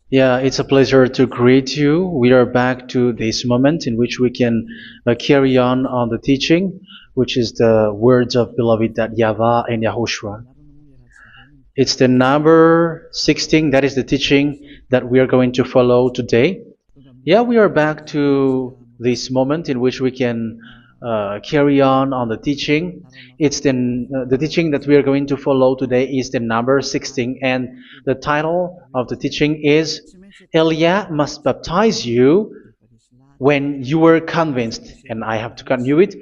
Yeah, it's a pleasure to greet you. We are back to this moment in which we can carry on the teaching, which is the words of beloved that YAHVAH and YAHOSHUA. It's the number 16, that is the teaching that we are going to follow today. Yeah, we are back to this moment in which we can carry on the teaching. It's the teaching that we are going to follow today is the number 16, and the title of the teaching is Elia must baptize you when you were convinced, and I have to continue it,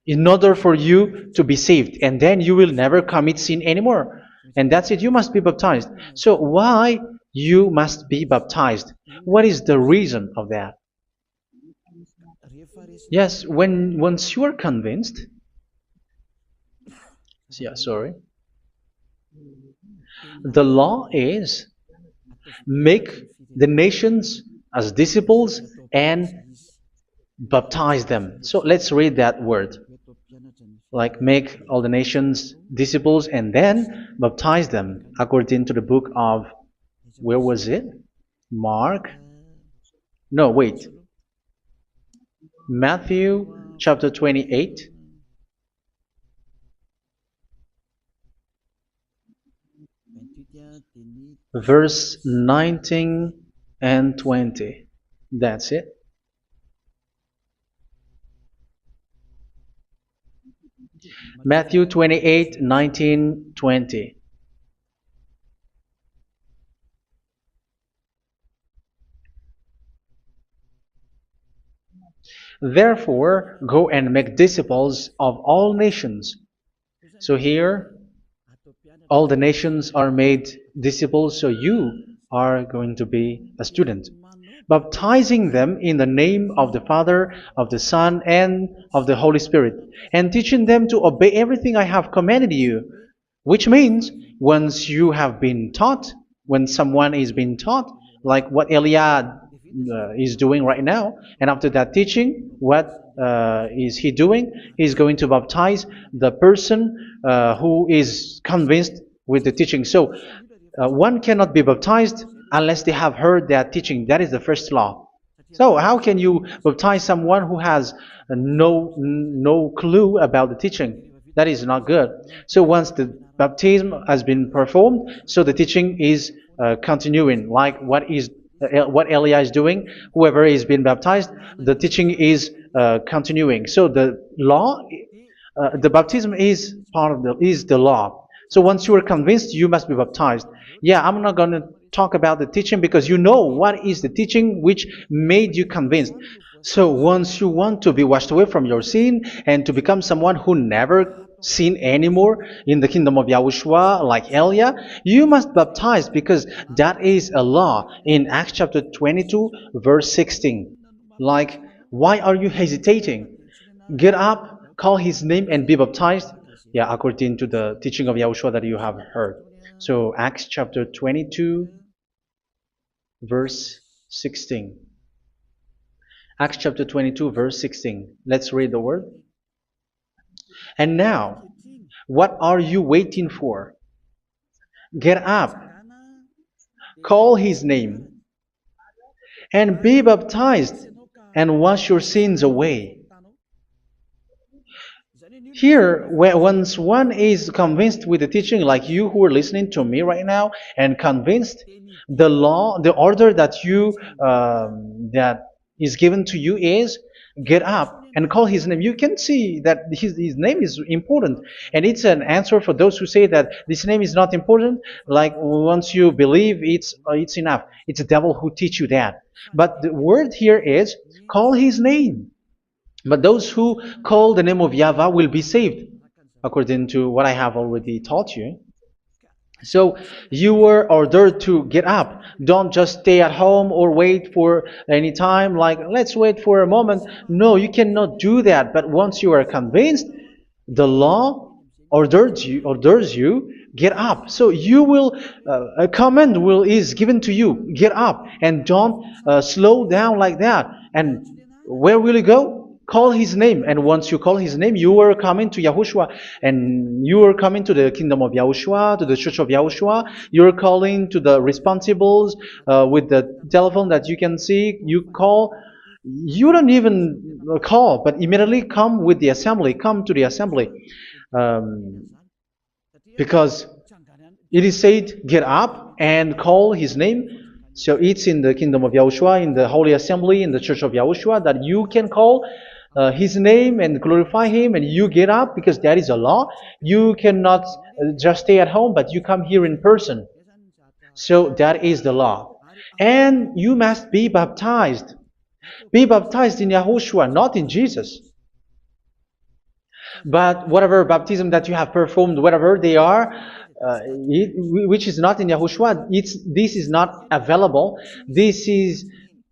in order for you to be saved, and then you will never commit sin anymore. And that's it, you must be baptized. So why you must be baptized? What is the reason of that? Yes, when once you are convinced, yeah, sorry, the law is make the nations as disciples and baptize them. So let's read that word. Like make all the nations disciples and then baptize them according to the book of, where was it? Mark? No, wait. Matthew chapter 28. Verse 19 and 20. That's it. Matthew 28, 19, 20. Therefore, go and make disciples of all nations. So here, all the nations are made disciples, so you are going to be a student. Baptizing them in the name of the Father, of the Son, and of the Holy Spirit, and teaching them to obey everything I have commanded you. Which means, once you have been taught, when someone is being taught, like what Elia is doing right now, and after that teaching, what is he doing? He's going to baptize the person who is convinced with the teaching. So, one cannot be baptized unless they have heard that teaching. That is the first law. So how can you baptize someone who has no clue about the teaching? That is not good. So once the baptism has been performed, so the teaching is continuing, like what Elia is doing. Whoever is being baptized, the teaching is continuing. So the law, the baptism is part of the law. So once you are convinced, you must be baptized. Yeah, I'm not going to talk about the teaching because you know what is the teaching which made you convinced. So once you want to be washed away from your sin and to become someone who never sin anymore in the kingdom of Yahushua, like Elia, you must baptize because that is a law in Acts chapter 22, verse 16. Like, why are you hesitating? Get up, call his name, and be baptized. Yeah, according to the teaching of Yahushua that you have heard. So Acts chapter 22, verse 16. Acts chapter 22, verse 16. Let's read the word. And now, what are you waiting for? Get up, call his name, and be baptized, and wash your sins away. Here, once one is convinced with the teaching, like you who are listening to me right now, and convinced, the law, the order that that is given to you is get up and call his name. You can see that his name is important, and it's an answer for those who say that this name is not important. Like once you believe, it's enough. It's the devil who teach you that. But the word here is call his name. But those who call the name of YAHVAH will be saved, according to what I have already taught you. So you were ordered to get up. Don't just stay at home or wait for any time, like let's wait for a moment. No, you cannot do that. But once you are convinced, the law orders you get up. So you will a command is given to you. Get up and don't slow down like that. And where will you go? Call his name, and once you call his name, you are coming to Yahushua, and you are coming to the kingdom of Yahushua, to the church of Yahushua. You're calling to the responsibles with the telephone that you can see. You call. You don't even call, but immediately come with the assembly. Come to the assembly, um, because it is said, "Get up and call his name." So it's in the kingdom of Yahushua, in the holy assembly, in the church of Yahushua, that you can call his name and glorify him, and you get up because that is a law. You cannot just stay at home, but you come here in person. So that is the law. And you must be baptized. Be baptized in Yahushua, not in Jesus. But whatever baptism that you have performed, whatever they are, which is not in Yahushua, this is not available. This is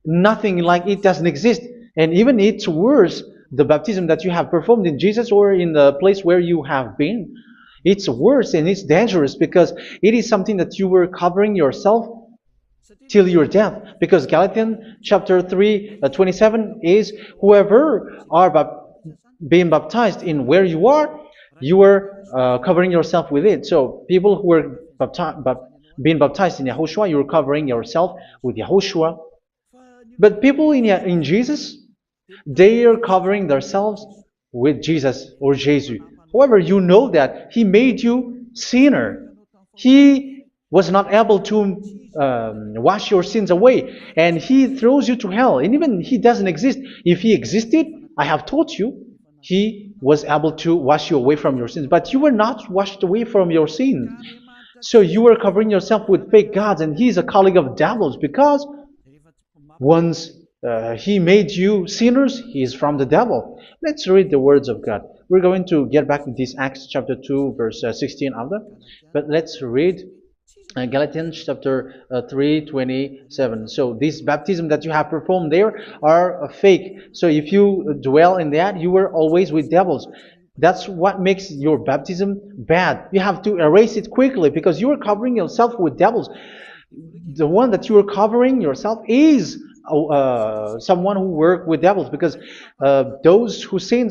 nothing like it doesn't exist. And even it's worse, the baptism that you have performed in Jesus or in the place where you have been. It's worse and it's dangerous because it is something that you were covering yourself till your death. Because Galatians chapter 3, 27 is whoever are being baptized in where you are covering yourself with it. So people who are being baptized in Yahushua, you're covering yourself with Yahushua. But people in Jesus, they are covering themselves with Jesus or Jesus. However, you know that He made you sinner. He was not able to wash your sins away, and He throws you to hell. And even He doesn't exist. If He existed, I have taught you, He was able to wash you away from your sins. But you were not washed away from your sins. So you were covering yourself with fake gods, and He is a colleague of devils because once He made you sinners, He is from the devil. Let's read the words of God. We're going to get back to this Acts chapter 2, verse 16 after. But let's read Galatians chapter 3, 27. So this baptism that you have performed there are fake. So if you dwell in that, you were always with devils. That's what makes your baptism bad. You have to erase it quickly because you are covering yourself with devils. The one that you are covering yourself is someone who works with devils, because those who sin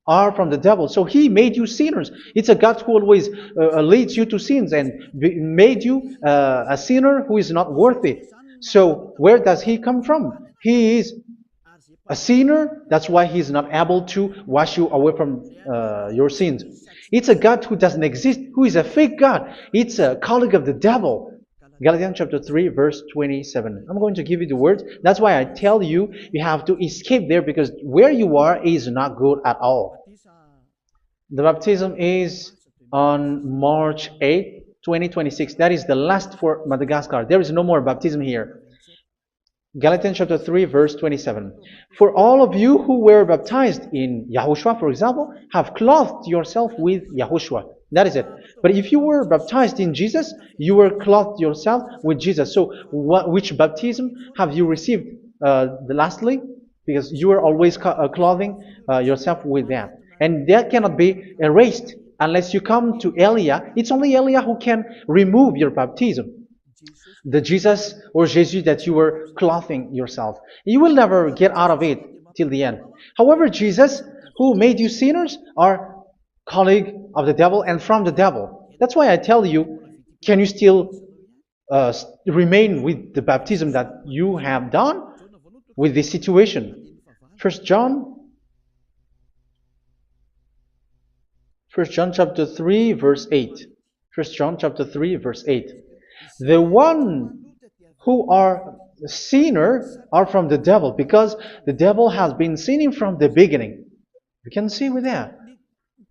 are from the devil. So He made you sinners. It's a God who always leads you to sins and made you a sinner who is not worthy. So where does He come from? He is a sinner. That's why He is not able to wash you away from your sins. It's a God who doesn't exist, who is a fake God. It's a colleague of the devil. Galatians chapter 3, verse 27. I'm going to give you the words. That's why I tell you, you have to escape there, because where you are is not good at all. The baptism is on March 8, 2026. That is the last for Madagascar. There is no more baptism here. Galatians chapter 3, verse 27. For all of you who were baptized in Yahushua, for example, have clothed yourself with Yahushua. That is it. But if you were baptized in Jesus, you were clothed yourself with Jesus. So which baptism have you received lastly? Because you are always clothing yourself with that. And that cannot be erased unless you come to Elia. It's only Elia who can remove your baptism. The Jesus or Jesus that you were clothing yourself. You will never get out of it till the end. However, Jesus, who made you sinners, are colleague of the devil and from the devil. That's why I tell you, can you still remain with the baptism that you have done with this situation? First John chapter 3, verse 8. First John chapter 3, verse 8. The one who are sinner are from the devil, because the devil has been sinning from the beginning. You can see with that.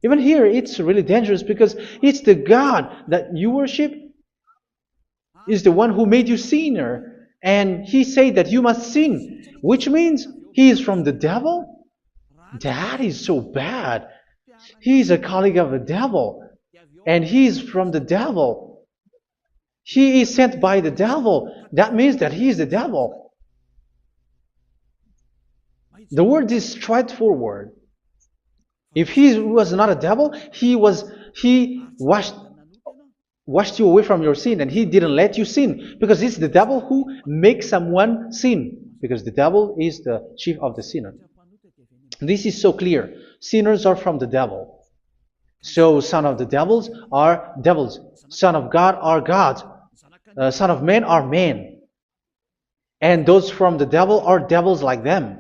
Even here, it's really dangerous because it's the God that you worship is the one who made you sinner. And He said that you must sin, which means He is from the devil. That is so bad. He is a colleague of the devil. And He is from the devil. He is sent by the devil. That means that He is the devil. The word is straightforward. If He was not a devil, He washed you away from your sin, and He didn't let you sin, because it's the devil who makes someone sin, because the devil is the chief of the sinner. This is so clear. Sinners are from the devil. So son of the devils are devils. Son of God are gods. Son of men are men. And those from the devil are devils like them.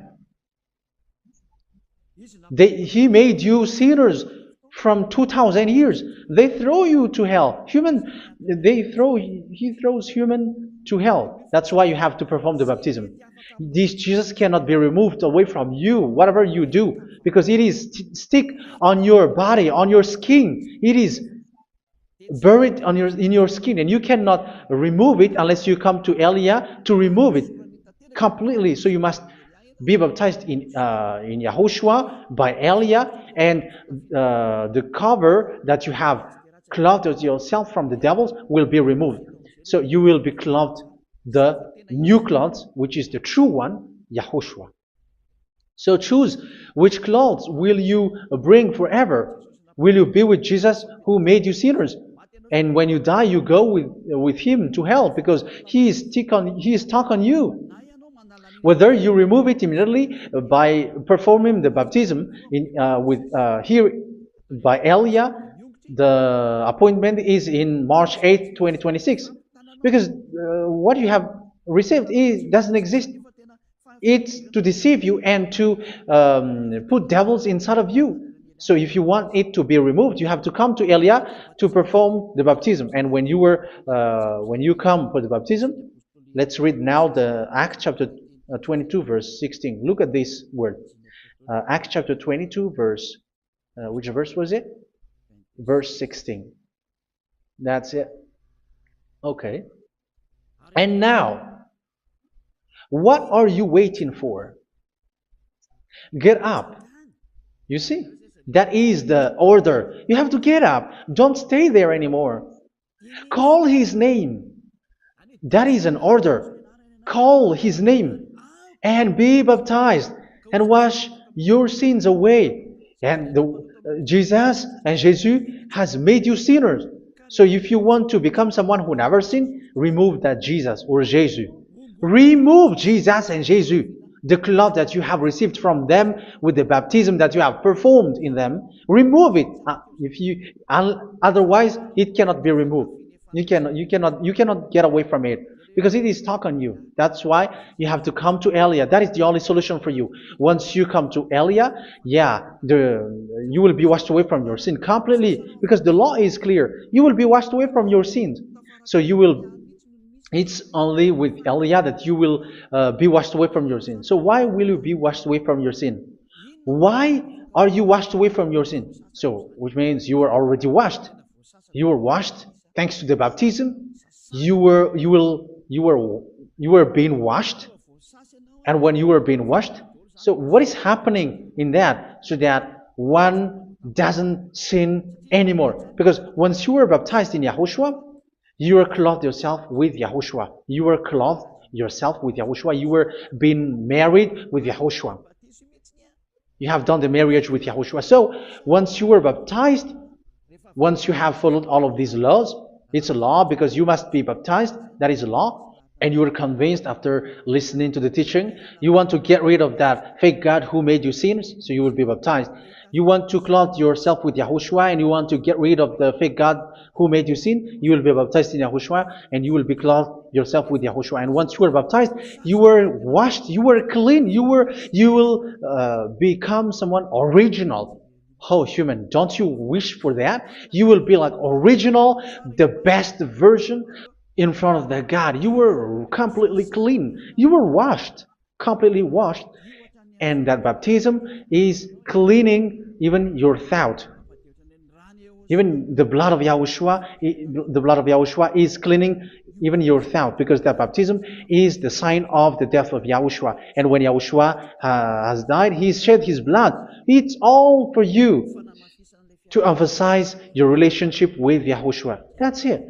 He made you sinners from 2,000 years. They throw you to hell. He throws human to hell. That's why you have to perform the baptism. This Jesus cannot be removed away from you, whatever you do, because it is stick on your body, on your skin. It is buried in your skin, and you cannot remove it unless you come to Elia to remove it completely. So you must be baptized in Yahushua by Elia, and the cover that you have clothed yourself from the devils will be removed. So you will be clothed the new clothes, which is the true one, Yahushua. So choose which clothes will you bring forever. Will you be with Jesus who made you sinners? And when you die, you go with him to hell because he is stuck on you. Whether you remove it immediately by performing the baptism here by Elia, the appointment is in March 8, 2026. Because what you have received doesn't exist. It's to deceive you and to put devils inside of you. So if you want it to be removed, you have to come to Elia to perform the baptism. And when you come for the baptism, let's read now the Acts chapter 22 verse 16. Look at this word. Acts chapter 22 verse, which verse was it? Verse 16. That's it. Okay. And now, what are you waiting for? Get up. You see, that is the order. You have to get up. Don't stay there anymore. Call his name. That is an order. Call his name and be baptized and wash your sins away. And Jesus has made you sinners. So if you want to become someone who never sinned, remove that Jesus or Jesus. Remove Jesus and Jesus, the cloth that you have received from them with the baptism that you have performed in them. Remove it. Otherwise, it cannot be removed. You cannot get away from it because it is stuck on you. That's why you have to come to Elia. That is the only solution for you. Once you come to Elia, you will be washed away from your sin completely because the law is clear. You will be washed away from your sins. So it's only with Elia that you will be washed away from your sin. So why will you be washed away from your sin? Why are you washed away from your sin? So, which means you are already washed. You were washed thanks to the baptism. You were being washed. And when you were being washed, so what is happening in that? So that one doesn't sin anymore. Because once you were baptized in Yahushua, you were clothed yourself with Yahushua. You were clothed yourself with Yahushua. You were being married with Yahushua. You have done the marriage with Yahushua. So once you were baptized, once you have followed all of these laws, it's a law because you must be baptized. That is a law. And you are convinced after listening to the teaching, you want to get rid of that fake God who made you sinners, so you will be baptized. You want to clothe yourself with Yahushua and you want to get rid of the fake God who made you sin, you will be baptized in Yahushua and you will be clothed yourself with Yahushua. And once you are baptized, you were washed, you were clean, you will become someone original. Oh, human, don't you wish for that? You will be like original, the best version in front of that God. You were completely clean. You were washed, completely washed. And that baptism is cleaning even your thought. Even the blood of Yahushua is cleaning even your thought, because that baptism is the sign of the death of Yahushua. And when Yahushua has died, he shed his blood. It's all for you to emphasize your relationship with Yahushua. That's it.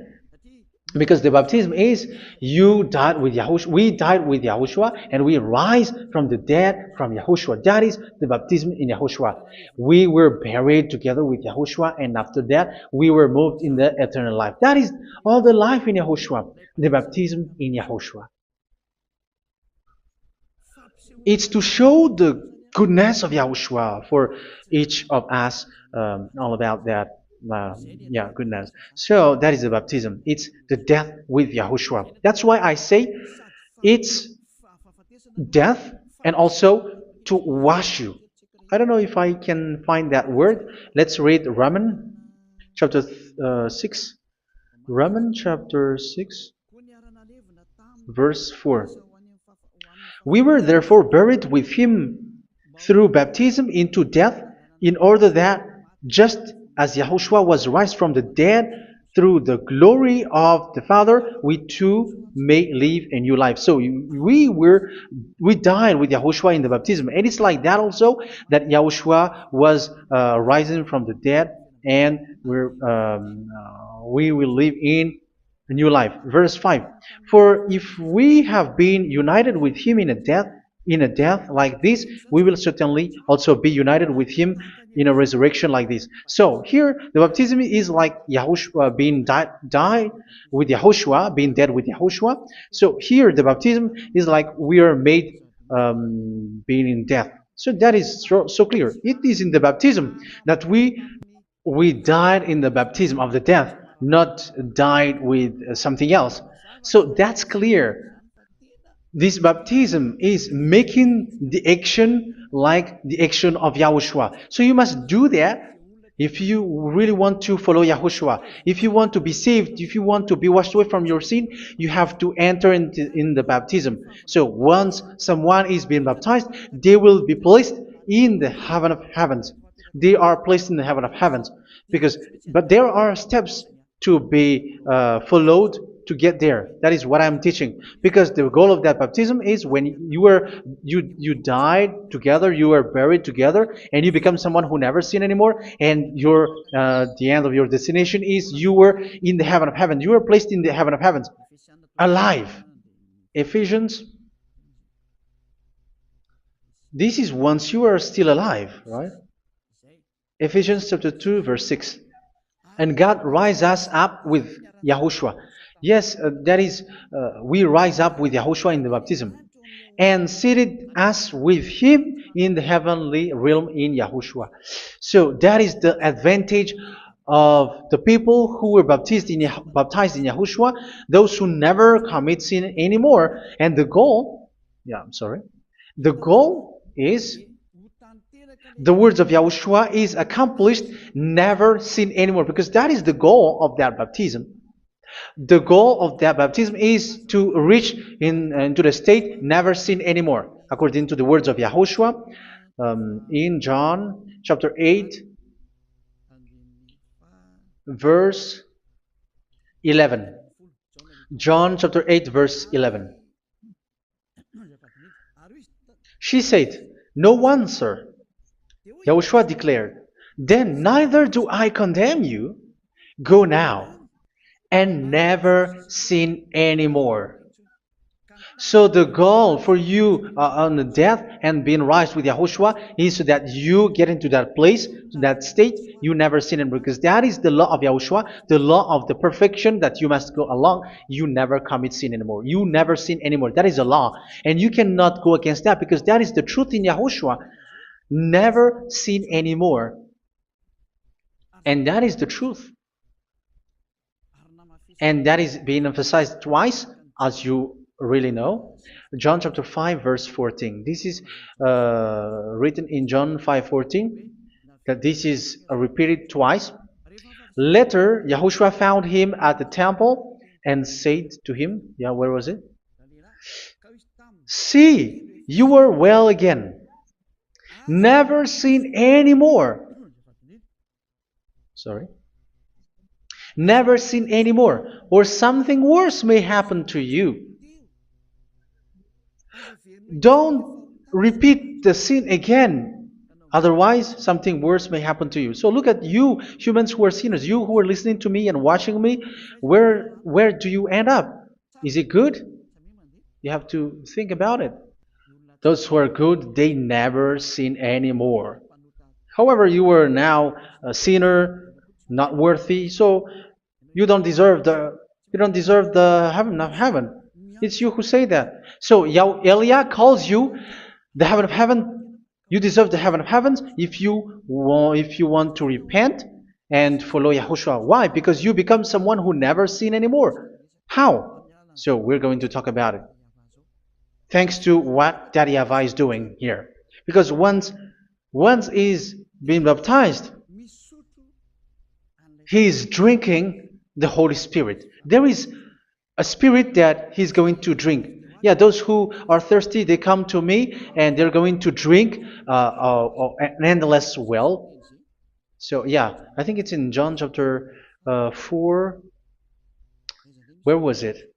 Because the baptism is you died with Yahushua, we died with Yahushua, and we rise from the dead from Yahushua. That is the baptism in Yahushua. We were buried together with Yahushua, and after that we were moved in the eternal life. That is all the life in Yahushua, the baptism in Yahushua. It's to show the goodness of Yahushua for each of us, all about that. Yeah, goodness. So that is the baptism. It's the death with Yahushua. That's why I say it's death and also to wash you. I don't know if I can find that word. Let's read Romans chapter 6. Romans chapter 6, verse 4. We were therefore buried with him through baptism into death, in order that, just as Yahushua was raised from the dead through the glory of the Father, we too may live a new life. So we died with Yahushua in the baptism, and it's like that also that Yahushua was rising from the dead, and we will live in a new life. Verse 5. For if we have been united with him in a death like this, we will certainly also be united with him in a resurrection like this. So here the baptism is like Yahushua being died with Yahushua, being dead with Yahushua. So here the baptism is like we are made being in death. So that is so clear. It is in the baptism that we died in the baptism of the death, not died with something else. So that's clear. This baptism is making the action like the action of Yahushua. So you must do that if you really want to follow Yahushua. If you want to be saved, if you want to be washed away from your sin, you have to enter in the baptism. So once someone is being baptized, they will be placed in the heaven of heavens. They are placed in the heaven of heavens, but there are steps to be followed to get there. That is what I'm teaching, because the goal of that baptism is when you died together, you were buried together, and you become someone who never sin anymore, and your the end of your destination is you were in the heaven of heaven. You were placed in the heaven of heavens, alive. Ephesians. This is once you are still alive, right? Ephesians chapter 2, verse 6. And God rise us up with Yahushua. Yes, that is, we rise up with Yahushua in the baptism. And seated us with him in the heavenly realm in Yahushua. So that is the advantage of the people who were baptized in Yahushua, those who never commit sin anymore. And the goal, the goal is the words of Yahushua is accomplished, never sin anymore, because that is the goal of that baptism. The goal of that baptism is to reach into the state never sin anymore, according to the words of Yahushua in John chapter 8, verse 11. John chapter 8, verse 11. She said, "No one, sir." Yahushua declared, "Then neither do I condemn you. Go now and never sin anymore." So the goal for you on the death and being raised with Yahushua is so that you get into that place, to that state, you never sin anymore. Because that is the law of Yahushua, the law of the perfection that you must go along. You never commit sin anymore. You never sin anymore. That is a law. And you cannot go against that, because that is the truth in Yahushua. Never sin anymore. And that is the truth. And that is being emphasized twice, as you really know. John chapter 5, verse 14. This is written in John 5:14, that this is repeated twice. Later, Yahushua found him at the temple and said to him, where was it? "See, you are well again. Never sin anymore." Never sin anymore, or something worse may happen to you. Don't repeat the sin again. Otherwise, something worse may happen to you. So look at you, humans who are sinners, you who are listening to me and watching me. Where do you end up? Is it good? You have to think about it. Those who are good, they never sin anymore. However, you are now a sinner, not worthy, so you don't deserve the heaven of heaven. It's you who say that. So Elia calls you the heaven of heaven You deserve the heaven of heavens if you want to repent and follow Yahushua. Why? Because you become someone who never sin anymore. How? So we're going to talk about it. Thanks to what Daddy YAHVAH is doing here. Because once he's been baptized, he is drinking the Holy Spirit. There is a spirit that he's going to drink. Yeah, those who are thirsty, they come to me and they're going to drink an endless well. So yeah, I think it's in John chapter 4. Where was it?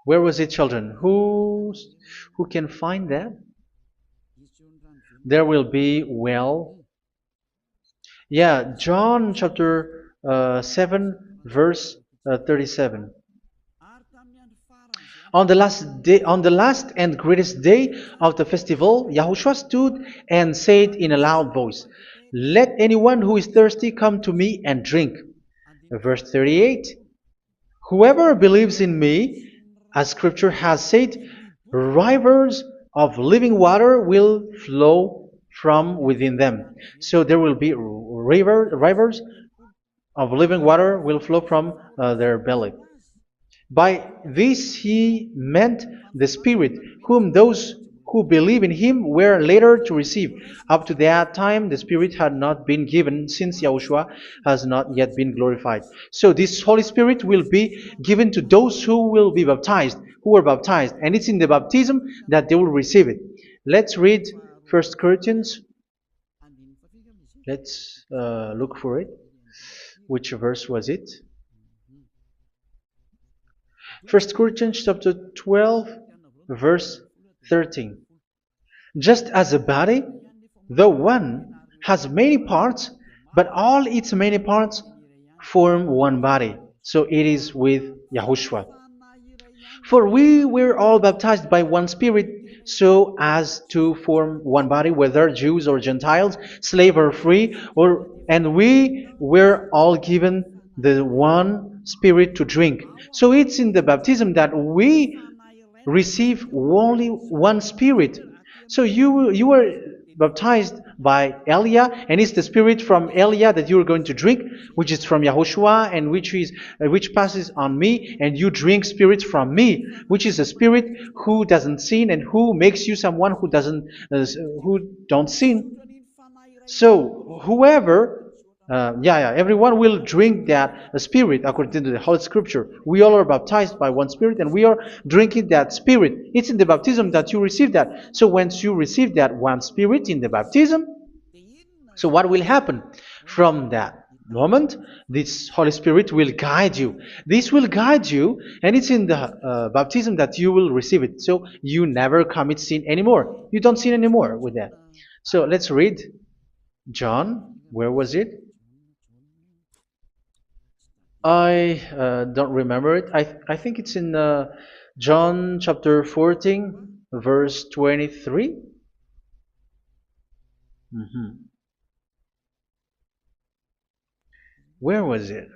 Where was it, children? Who can find that? There will be well. Yeah, John chapter 7, verse 37. On the last and greatest day of the festival, Yahushua stood and said in a loud voice, "Let anyone who is thirsty come to me and drink." Verse 38, "Whoever believes in me, as Scripture has said, rivers of living water will flow from within them." So there will be rivers of living water will flow from their belly. By this he meant the Spirit, whom those who believe in him were later to receive. Up to that time, the Spirit had not been given, since Yahushua has not yet been glorified. So this Holy Spirit will be given to those who will be baptized, who are baptized, and it's in the baptism that they will receive it. Let's read 1 Corinthians. Let's look for it. Which verse was it? 1 Corinthians chapter 12, verse 13. Just as a body, though one, has many parts, but all its many parts form one body. So it is with Yahushua. For we were all baptized by one Spirit, so as to form one body, whether Jews or Gentiles, slave or free, and we were all given the one Spirit to drink. So it's in the baptism that we receive only one Spirit. So you were baptized by Elia, and it's the Spirit from Elia that you are going to drink, which is from Yahushua, and which passes on me, and you drink Spirit from me, which is a Spirit who doesn't sin and who makes you someone who don't sin. So whoever everyone will drink that Spirit according to the Holy Scripture. We all are baptized by one Spirit, and we are drinking that Spirit. It's in the baptism that you receive that. So once you receive that one Spirit in the baptism, so what will happen? From that moment, this Holy Spirit will guide you. This will guide you, and it's in the baptism that you will receive it. So you never commit sin anymore. You don't sin anymore with that. So let's read John. Where was it? I don't remember it. I think it's in John chapter 14, verse 23. Where was it?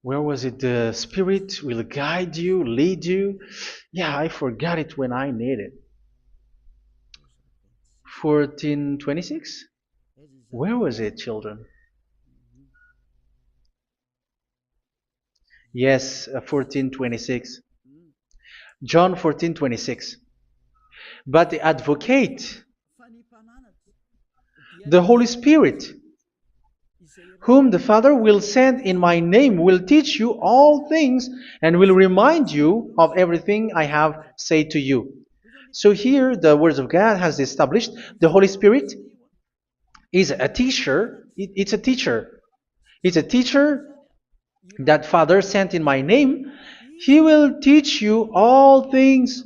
Where was it? The Spirit will guide you, lead you. Yeah, I forgot it when I need it. 14:26? Where was it, children? Yes, 14:26. John 14:26. But the Advocate, the Holy Spirit, whom the Father will send in my name, will teach you all things and will remind you of everything I have said to you. So here the Word of God has established the Holy Spirit is a teacher. It's a teacher. It's a teacher that Father sent in my name. He will teach you all things